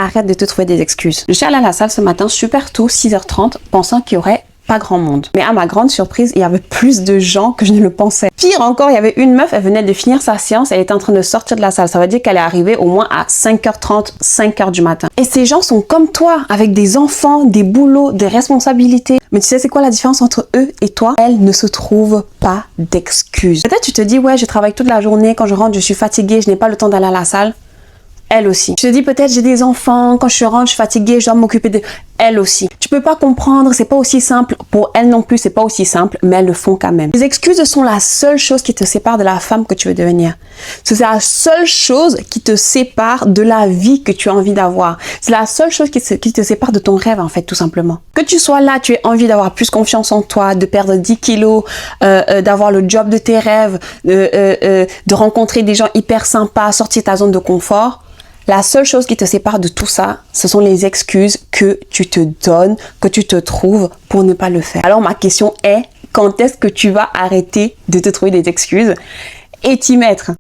arrête de te trouver des excuses. Je suis allée à la salle ce matin super tôt, 6h30, pensant qu'il y aurait pas grand monde. Mais à ma grande surprise, il y avait plus de gens que je ne le pensais. Pire encore, il y avait une meuf, elle venait de finir sa séance, elle était en train de sortir de la salle. Ça veut dire qu'elle est arrivée au moins à 5h30, 5h du matin. Et ces gens sont comme toi, avec des enfants, des boulots, des responsabilités. Mais tu sais c'est quoi la différence entre eux et toi? Elles ne se trouvent pas d'excuses. Peut-être tu te dis, ouais, je travaille toute la journée, quand je rentre, je suis fatiguée, je n'ai pas le temps d'aller à la salle. Elle aussi. Tu te dis peut-être j'ai des enfants, quand je rentre, je suis fatiguée, je dois m'occuper de... Elle aussi. Tu peux pas comprendre, c'est pas aussi simple. Pour elle non plus, c'est pas aussi simple, mais elles le font quand même. Les excuses sont la seule chose qui te sépare de la femme que tu veux devenir. C'est la seule chose qui te sépare de la vie que tu as envie d'avoir. C'est la seule chose qui te sépare de ton rêve, en fait, tout simplement. Que tu sois là, tu aies envie d'avoir plus confiance en toi, de perdre 10 kilos, d'avoir le job de tes rêves, de rencontrer des gens hyper sympas, sortir de ta zone de confort. La seule chose qui te sépare de tout ça, ce sont les excuses que tu te donnes, que tu te trouves pour ne pas le faire. Alors ma question est, quand est-ce que tu vas arrêter de te trouver des excuses et t'y mettre?